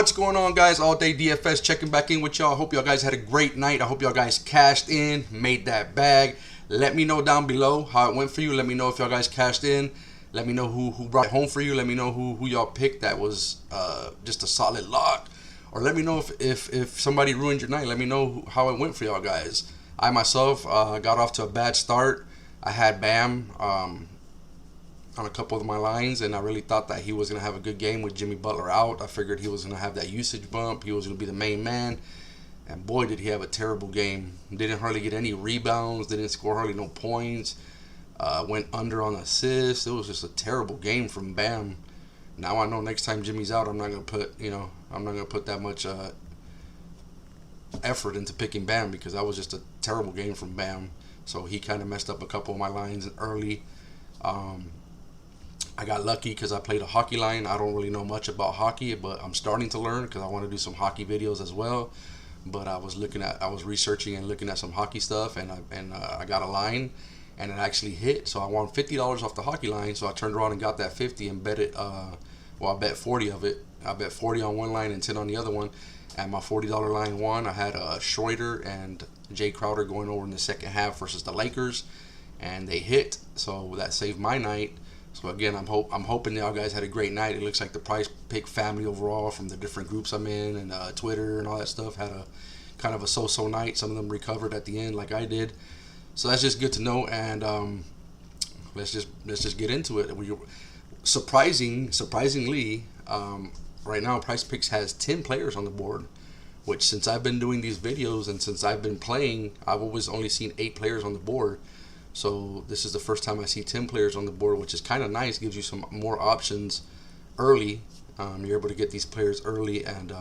What's going on, guys? All day DFS checking back in with y'all. I hope y'all guys had a great night. I hope y'all guys cashed in, made that bag. Let me know down below how it went for you. Let me know if y'all guys cashed in. Let me know who brought it home for you. Let me know who y'all picked that was just a solid lock. Or let me know if somebody ruined your night. Let me know how it went for y'all guys. I myself got off to a bad start. I had Bam on a couple of my lines, and I really thought that he was going to have a good game with Jimmy Butler out. I figured he was going to have that usage bump. He was going to be the main man. And boy, did he have a terrible game. Didn't hardly get any rebounds. Didn't score hardly no points. Went under on assists. It was just a terrible game from Bam. Now I know next time Jimmy's out, I'm not going to put that much effort into picking Bam, because that was just a terrible game from Bam. So he kind of messed up a couple of my lines early. I got lucky because I played a hockey line. I don't really know much about hockey, but I'm starting to learn because I want to do some hockey videos as well. But I was researching and looking at some hockey stuff, and I got a line, and it actually hit. So I won $50 off the hockey line. So I turned around and got that 50 and bet it. I bet 40 of it. I bet 40 on one line and 10 on the other one, and my $40 line won. I had Schroeder and Jay Crowder going over in the second half versus the Lakers, and they hit. So that saved my night. So again, I'm hoping y'all guys had a great night. It looks like the PrizePicks family overall, from the different groups I'm in and Twitter and all that stuff, had a kind of a so-so night. Some of them recovered at the end, like I did. So that's just good to know. And let's just get into it. Surprisingly, right now PrizePicks has 10 players on the board, which, since I've been doing these videos and since I've been playing, I've always only seen 8 players on the board. So this is the first time I see 10 players on the board, which is kind of nice. Gives you some more options early. You're able to get these players early and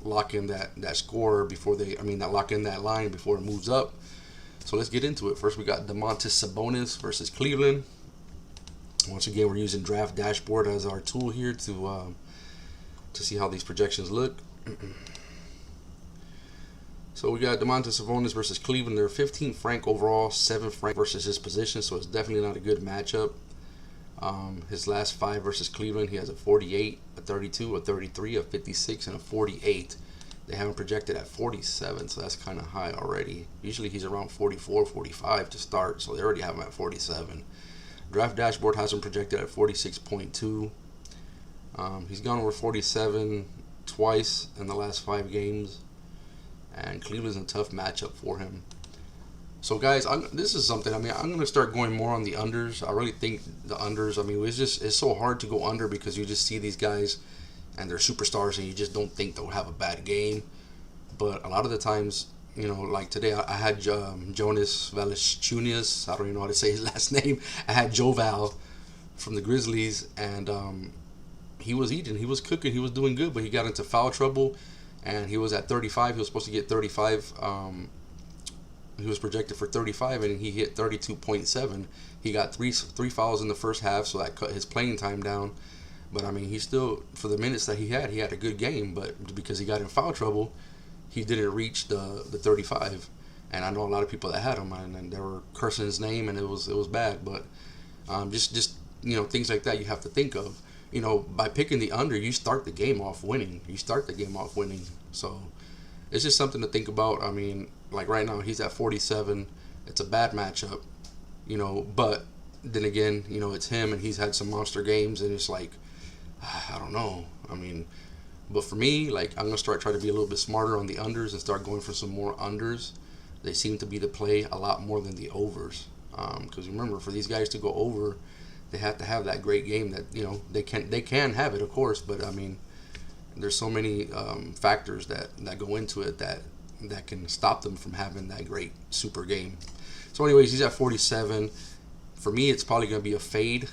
lock in that score before lock in that line before it moves up. So let's get into it. First, we got Sabonis versus Cleveland. Once again, we're using Draft Dashboard as our tool here to see how these projections look. So we got Sabonis versus Cleveland. They're 15th ranked overall, 7th ranked versus his position, so it's definitely not a good matchup. His last 5 versus Cleveland, he has a 48, a 32, a 33, a 56, and a 48. They haven't projected at 47, so that's kind of high already. Usually he's around 44, 45 to start, so they already have him at 47. Draft Dashboard has him projected at 46.2. He's gone over 47 twice in the last 5 games. And Cleveland's a tough matchup for him. So guys, this is something. I'm going to start going more on the unders. I really think the unders. It's so hard to go under because you just see these guys and they're superstars, and you just don't think they'll have a bad game. But a lot of the times, like today, I had Jonas Valanciunas. I don't even know how to say his last name. I had Joval from the Grizzlies, and he was eating, he was cooking, he was doing good, but he got into foul trouble. And he was at 35. He was supposed to get 35. He was projected for 35, and he hit 32.7. He got three fouls in the first half, so that cut his playing time down. But he still, for the minutes that he had a good game. But because he got in foul trouble, he didn't reach the 35. And I know a lot of people that had him, and they were cursing his name, and it was bad. But just things like that you have to think of. By picking the under, you start the game off winning. So it's just something to think about. Like right now, he's at 47. It's a bad matchup, but then again, it's him, and he's had some monster games, and it's like, I don't know. But for me, like, I'm going to try to be a little bit smarter on the unders and start going for some more unders. They seem to be the play a lot more than the overs. Because remember, for these guys to go over, they have to have that great game that, they can have it, of course, but there's so many factors that go into it that can stop them from having that great super game. So anyways, he's at 47. For me, it's probably going to be a fade,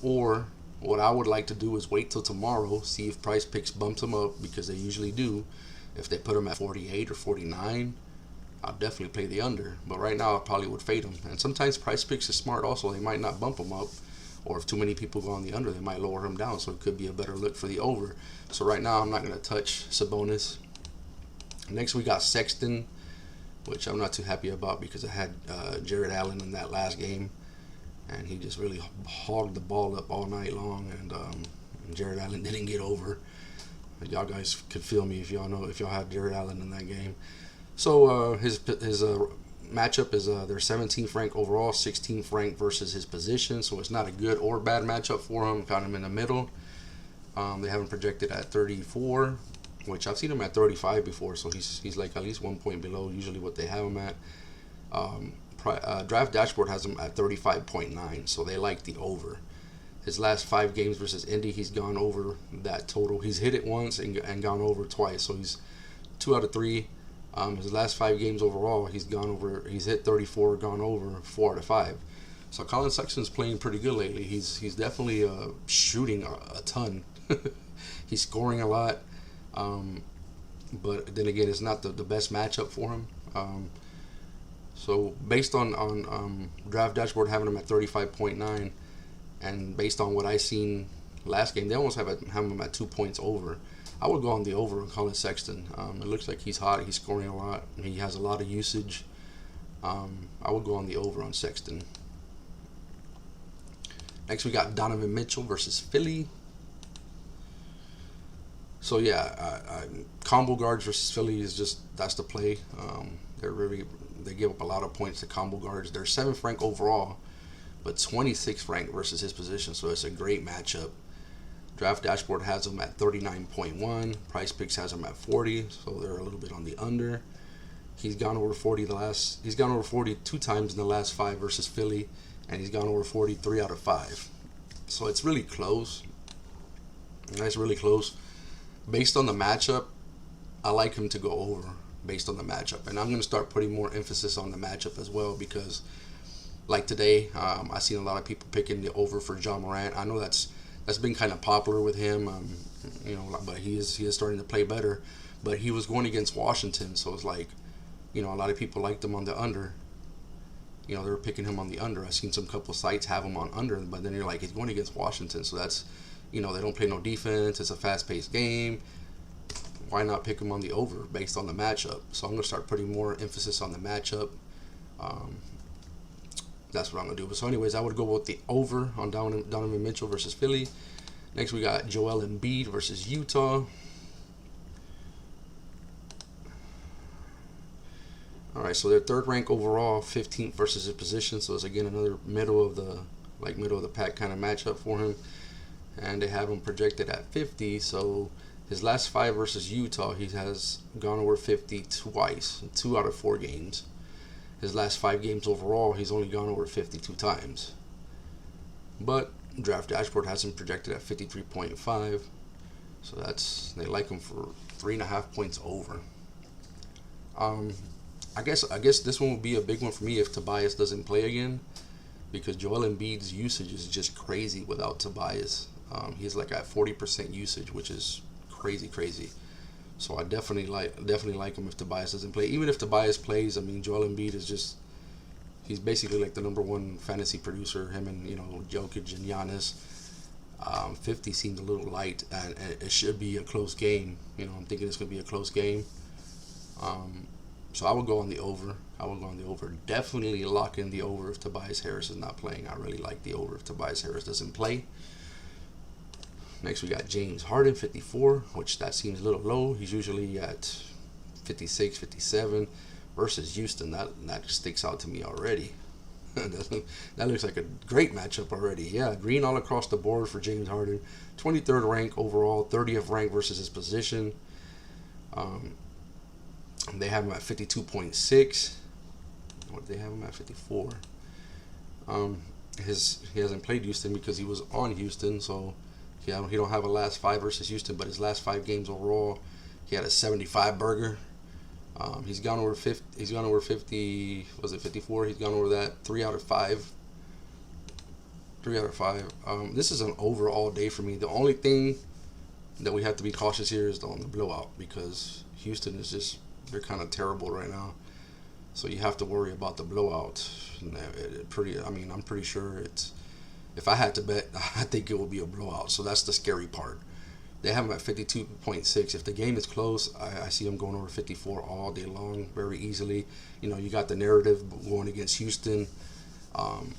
or what I would like to do is wait till tomorrow, see if PrizePicks bumps him up, because they usually do. If they put him at 48 or 49, I'll definitely play the under. But right now, I probably would fade him. And sometimes PrizePicks is smart also. They might not bump him up. Or if too many people go on the under, they might lower him down. So it could be a better look for the over. So right now, I'm not going to touch Sabonis. Next, we got Sexton, which I'm not too happy about because I had Jared Allen in that last game. And he just really hogged the ball up all night long. And Jared Allen didn't get over. Y'all guys could feel me if y'all had Jared Allen in that game. So his matchup is they're 17th ranked overall, 16th ranked versus his position. So it's not a good or bad matchup for him. Found him in the middle. They have him projected at 34, which I've seen him at 35 before. So he's like at least 1 point below usually what they have him at. Draft Dashboard has him at 35.9, so they like the over. His last 5 games versus Indy, he's gone over that total. He's hit it once and gone over twice, so he's 2 out of 3. His last 5 games overall, he's hit 34, gone over 4 out of 5. So Colin Sexton's playing pretty good lately. He's definitely shooting a ton. He's scoring a lot, but then again, it's not the best matchup for him. So based on Draft Dashboard having him at 35.9, and based on what I seen last game, they almost have him at 2 points over. I would go on the over on Colin Sexton. It looks like he's hot. He's scoring a lot. He has a lot of usage. I would go on the over on Sexton. Next, we got Donovan Mitchell versus Philly. So yeah, combo guards versus Philly that's the play. They give up a lot of points to combo guards. They're 7th ranked overall, but 26th ranked versus his position, so it's a great matchup. Draft Dashboard has them at 39.1. PrizePicks has them at 40, so they're a little bit on the under. He's gone over 40 He's gone over 40 2 times in the last 5 versus Philly, and he's gone over 40 3 out of 5. So it's really close. It's really close. Based on the matchup, I like him to go over based on the matchup, and I'm going to start putting more emphasis on the matchup as well, because like today, I've seen a lot of people picking the over for Ja Morant. I know that's been kind of popular with him, but he is starting to play better. But he was going against Washington, so it's like, a lot of people liked him on the under. They were picking him on the under. I've seen some couple sites have him on under, but then you're like, he's going against Washington, so that's, they don't play no defense. It's a fast-paced game. Why not pick him on the over based on the matchup? So I'm going to start putting more emphasis on the matchup. That's what I'm going to do. But so anyways, I would go with the over on Donovan Mitchell versus Philly. Next, we got Joel Embiid versus Utah. All right, so they're 3rd ranked overall, 15th versus his position. So it's again another middle of the pack kind of matchup for him. And they have him projected at 50. So his last 5 versus Utah, he has gone over 50 twice, 2 out of 4 games. His last 5 games overall, he's only gone over 52 times. But Draft Dashboard has him projected at 53.5. So they like him for 3.5 points over. I guess this one will be a big one for me if Tobias doesn't play again, because Joel Embiid's usage is just crazy without Tobias. He's like at 40% usage, which is crazy. So I definitely like him if Tobias doesn't play. Even if Tobias plays, Joel Embiid is he's basically like the number 1 fantasy producer. Him and Jokic and Giannis. 50 seemed a little light, and it should be a close game. I'm thinking it's gonna be a close game. So I would go on the over. Definitely lock in the over if Tobias Harris is not playing. I really like the over if Tobias Harris doesn't play. Next, we got James Harden, 54, which that seems a little low. He's usually at 56, 57 versus Houston. That sticks out to me already. That looks like a great matchup already. Yeah, green all across the board for James Harden. 23rd rank overall, 30th rank versus his position. They have him at 52.6. What did they have him at? 54. He hasn't played Houston because he was on Houston, so he don't have a last 5 versus Houston, but his last 5 games overall, he had a 75 burger. He's gone over 50. He's gone over 50. Was it 54? He's gone over that 3 out of 5. 3 out of 5. This is an over all day for me. The only thing that we have to be cautious here is on the blowout, because Houston is they're kind of terrible right now. So you have to worry about the blowout. I'm pretty sure if I had to bet, I think it will be a blowout. So that's the scary part. They have him at 52.6. If the game is close, I see him going over 54 all day long very easily. You got the narrative going against Houston, and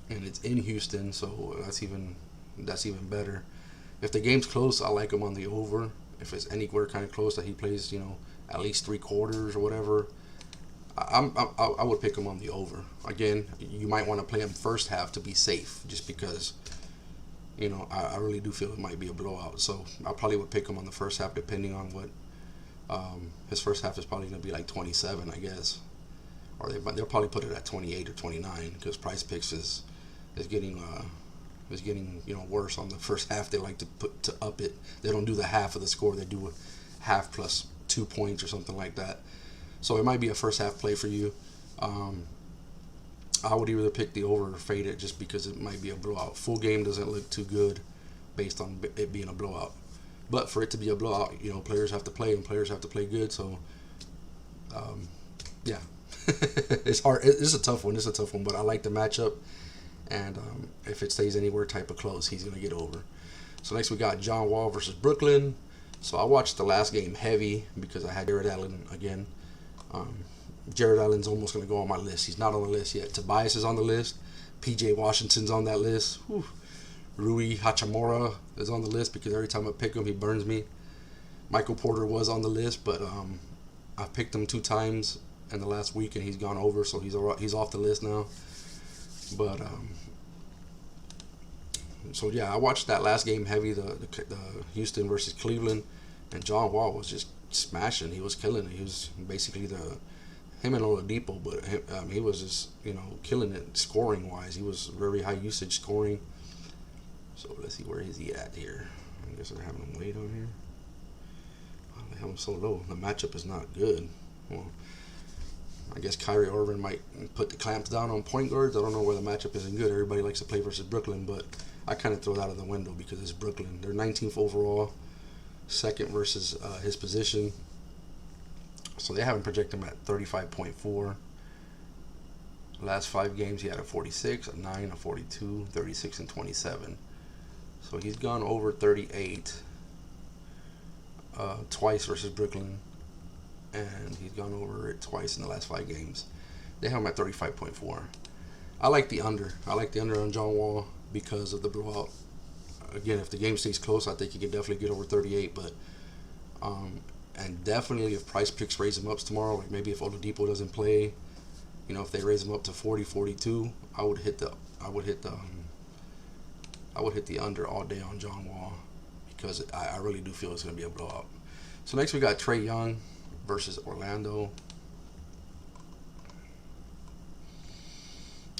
it's in Houston, so that's even better. If the game's close, I like him on the over. If it's anywhere kind of close that he plays, at least 3 quarters or whatever, I would pick him on the over. Again, you might want to play him first half to be safe, just because, I really do feel it might be a blowout. So I probably would pick him on the first half, depending on what his first half is probably going to be like 27, I guess, or they'll probably put it at 28 or 29 because PrizePicks is getting worse on the first half. They like to up it. They don't do the half of the score. They do a half plus 2 points or something like that. So it might be a first half play for you. I would either pick the over or fade it, just because it might be a blowout. Full game doesn't look too good based on it being a blowout. But for it to be a blowout, players have to play, and players have to play good. So, yeah, it's hard. It's a tough one. But I like the matchup, and if it stays anywhere type of close, he's gonna get over. So next we got John Wall versus Brooklyn. So I watched the last game heavy because I had Jared Allen again. Jared Allen's almost gonna go on my list. He's not on the list yet. Tobias is on the list. PJ Washington's on that list. Whew. Rui Hachimura is on the list because every time I pick him, he burns me. Michael Porter was on the list, but I picked him 2 times in the last week, and he's gone over, so he's off the list now. But so yeah, I watched that last game heavy, the Houston versus Cleveland, and John Wall was just smashing. He was killing it. He was basically him and Oladipo, but he was just killing it scoring wise. He was very high usage scoring. So let's see, where is he at here? I guess they're having him wait on here. Oh, they have him so low. The matchup is not good. Well, I guess Kyrie Irving might put the clamps down on point guards. I don't know where the matchup isn't good. Everybody likes to play versus Brooklyn, but I kind of throw that out of the window because it's Brooklyn. They're 19th overall, second versus his position. So they haven't projected him at 35.4. Last 5 games, he had a 46, a 9, a 42, 36, and 27. So he's gone over 38 twice versus Brooklyn, and he's gone over it twice in the last 5 games. They have him at 35.4. I like the under. I like the under on John Wall because of the blowout. Again, if the game stays close, I think he can definitely get over 38. But and definitely if PrizePicks raise him up tomorrow, like maybe if Oladipo doesn't play, if they raise him up to 40, 42, I would hit the under all day on John Wall because I really do feel it's going to be a blowout. So next we got Trey Young versus Orlando.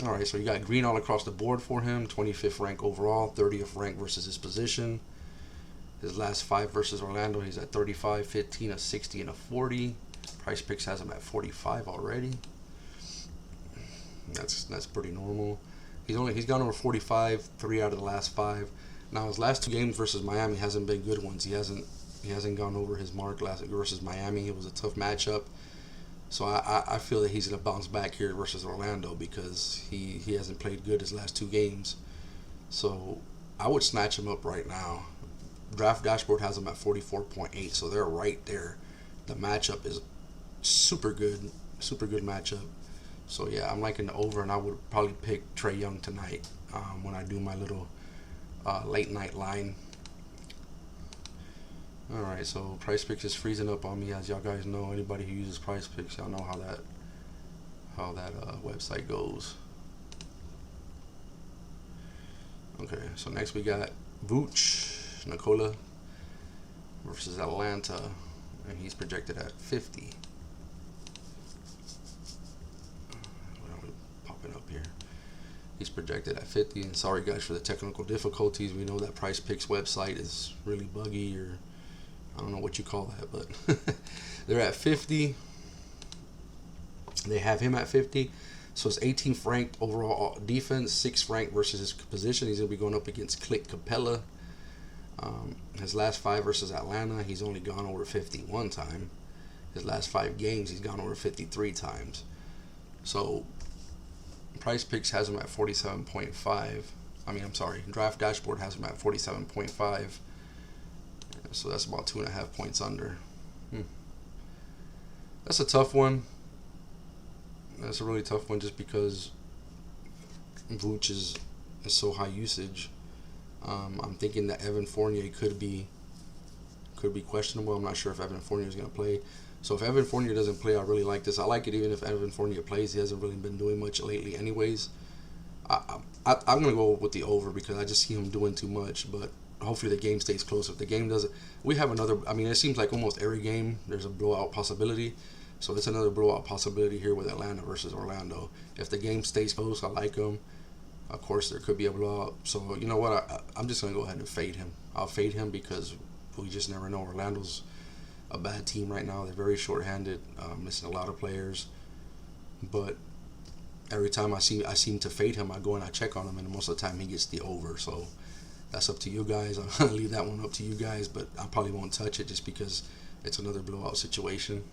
All right, so you got green all across the board for him. 25th rank overall, 30th rank versus his position. His last 5 versus Orlando, he's at 35, 15, a 60, and a 40. PrizePicks has him at 45 already. That's pretty normal. He's gone over 45 3 out of the last 5. Now his last 2 games versus Miami hasn't been good ones. He hasn't gone over his mark last versus Miami. It was a tough matchup. So I feel that he's gonna bounce back here versus Orlando because he hasn't played good his last 2 games. So I would snatch him up right now. Draft Dashboard has him at 44.8, so they're right there. The matchup is super good matchup. So yeah, I'm liking the over, and I would probably pick Trey Young tonight when I do my little late night line. All right, so PrizePicks is freezing up on me, as y'all guys know. Anybody who uses PrizePicks, y'all know how that website goes. Okay, so next we got Booch Nicola versus Atlanta, and he's projected at 50. Up here, he's projected at 50. And sorry guys for the technical difficulties. We know that PrizePicks website is really buggy, or I don't know what you call that, but they're at 50. They have him at 50. So it's 18th ranked overall defense, 6th ranked versus his position. He's gonna be going up against Clint Capella. His last 5 versus Atlanta, he's only gone over 50 one time. His last 5 games, he's gone over 53 times. So PrizePicks has him at 47.5. Draft Dashboard has him at 47.5. So that's about 2.5 points under. That's a tough one. That's a really tough one just because Vooch is so high usage. I'm thinking that Evan Fournier could be questionable. I'm not sure if Evan Fournier is going to play. So if Evan Fournier doesn't play, I really like this. I like it even if Evan Fournier plays. He hasn't really been doing much lately anyways. I'm going to go with the over because I just see him doing too much. But hopefully the game stays close. If the game doesn't, we have another. I mean, it seems like almost every game there's a blowout possibility. So it's another blowout possibility here with Atlanta versus Orlando. If the game stays close, I like him. Of course, there could be a blowout. So you know what? I'm just going to go ahead and fade him. I'll fade him because we just never know. Orlando's a bad team right now. They're very short-handed, missing a lot of players. But every time I seem to fade him, I go and I check on him, and most of the time he gets the over. So that's up to you guys. I'm gonna leave that one up to you guys, but I probably won't touch it just because it's another blowout situation.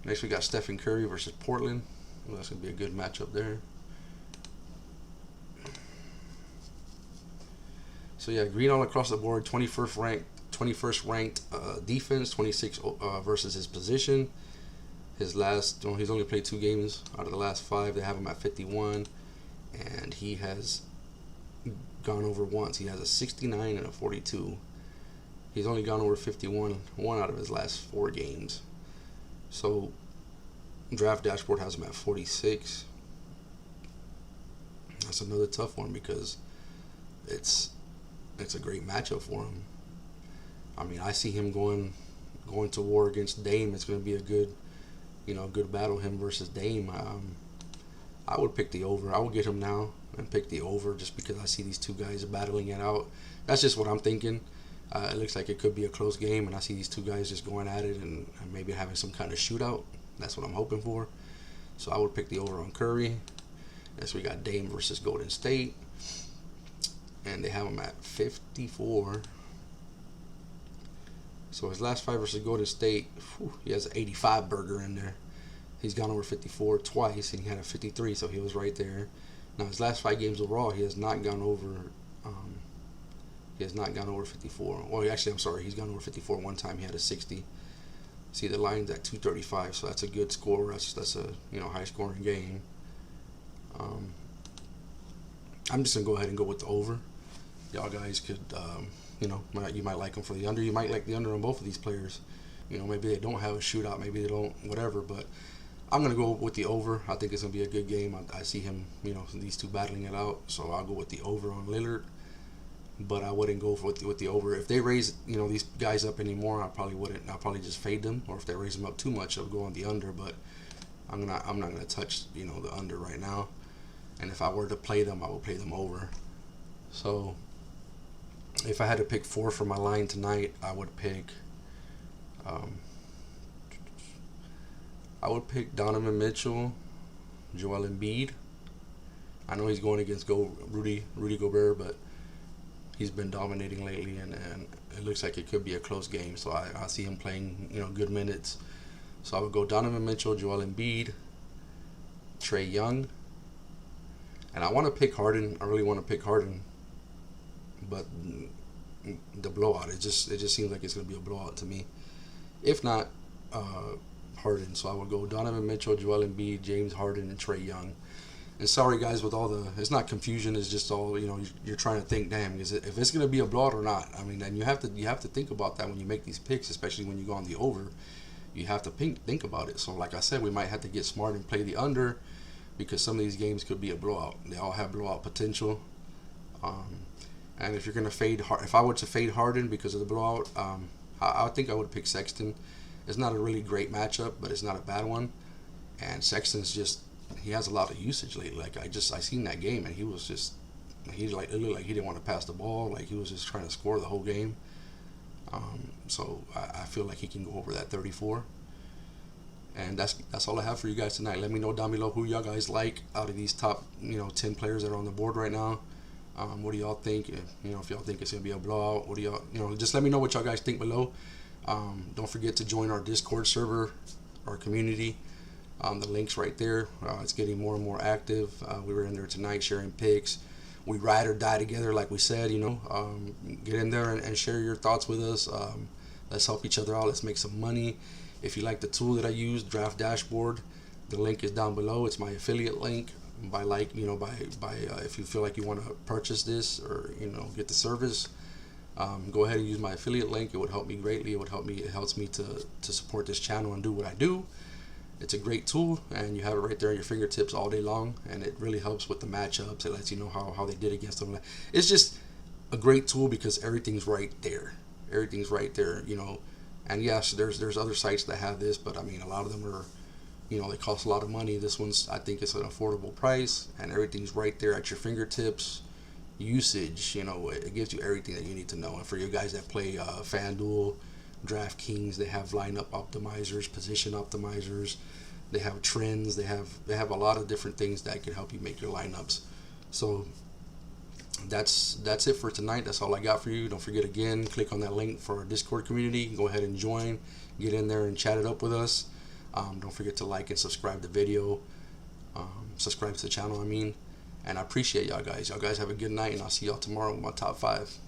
Next we got Stephen Curry versus Portland. Well, that's gonna be a good matchup there. So yeah, green all across the board. 21st ranked defense. 26 versus his position. He's only played 2 games out of the last 5. They have him at 51, and he has gone over once. He has a 69 and a 42. He's only gone over 51 one out of his last 4 games. So Draft Dashboard has him at 46. That's another tough one because it's a great matchup for him. I mean, I see him going to war against Dame. It's going to be a good battle, him versus Dame. I would pick the over. I would get him now and pick the over just because I see these two guys battling it out. That's just what I'm thinking. It looks like it could be a close game, and I see these two guys just going at it and maybe having some kind of shootout. That's what I'm hoping for. So I would pick the over on Curry. Next we got Dame versus Golden State, and they have him at 54. So his last 5 versus Golden State, he has an 85 burger in there. He's gone over 54 twice, and he had a 53, so he was right there. Now his last 5 games overall, he has not gone over. He has not gone over 54. Well, actually, I'm sorry, he's gone over 54 one time. He had a 60. See, the line's at 235, so that's a good score. That's a high scoring game. I'm just gonna go ahead and go with the over. Y'all guys could. You might like them for the under. You might like the under on both of these players. Maybe they don't have a shootout. Maybe they don't, whatever. But I'm going to go with the over. I think it's going to be a good game. I see him, these two battling it out. So I'll go with the over on Lillard. But I wouldn't go with the over. If they raise, these guys up anymore, I probably wouldn't. I'll probably just fade them. Or if they raise them up too much, I'll go on the under. But I'm not going to touch, the under right now. And if I were to play them, I would play them over. So if I had to pick 4 for my line tonight, I would pick Donovan Mitchell, Joel Embiid. I know he's going against Rudy Gobert, but he's been dominating lately, and it looks like it could be a close game. So I see him playing good minutes. So I would go Donovan Mitchell, Joel Embiid, Trey Young, and I want to pick Harden. I really want to pick Harden. But the blowout, it just seems like it's going to be a blowout to me. If not, Harden. So I would go Donovan Mitchell, Joel Embiid, James Harden, and Trey Young. And sorry guys, with all it's not confusion. It's just all you're trying to think. Damn, if it's going to be a blowout or not? I mean, and you have to think about that when you make these picks, especially when you go on the over. You have to think about it. So like I said, we might have to get smart and play the under because some of these games could be a blowout. They all have blowout potential. And if you're going to fade, if I were to fade Harden because of the blowout, I think I would pick Sexton. It's not a really great matchup, but it's not a bad one. And Sexton's he has a lot of usage lately. Like I seen that game, and it looked like he didn't want to pass the ball. Like he was just trying to score the whole game. So I feel like he can go over that 34. And that's all I have for you guys tonight. Let me know down below who y'all guys like out of these top 10 players that are on the board right now. What do y'all think? If y'all think it's gonna be a blowout, what do y'all? Just let me know what y'all guys think below. Don't forget to join our Discord server, our community. The link's right there. It's getting more and more active. We were in there tonight sharing picks. We ride or die together, like we said. Get in there and share your thoughts with us. Let's help each other out. Let's make some money. If you like the tool that I use, Draft Dashboard, the link is down below. It's my affiliate link. if you feel like you want to purchase this or get the service, go ahead and use my affiliate link. It would help me greatly. It helps me to support this channel and do what I do. It's a great tool, and you have it right there at your fingertips all day long, and it really helps with the matchups. It lets you know how they did against them. It's just a great tool because everything's right there. And yes, there's other sites that have this, but I mean, a lot of them are, they cost a lot of money. This one's, I think it's an affordable price, and everything's right there at your fingertips. Usage, it gives you everything that you need to know. And for you guys that play FanDuel, DraftKings, they have lineup optimizers, position optimizers, they have trends, they have a lot of different things that can help you make your lineups. So that's it for tonight. That's all I got for you. Don't forget, again, click on that link for our Discord community. Go ahead and join, get in there and chat it up with us. Don't forget to like and subscribe the video, subscribe to the channel, and I appreciate y'all guys. Y'all guys have a good night, and I'll see y'all tomorrow with my top 5.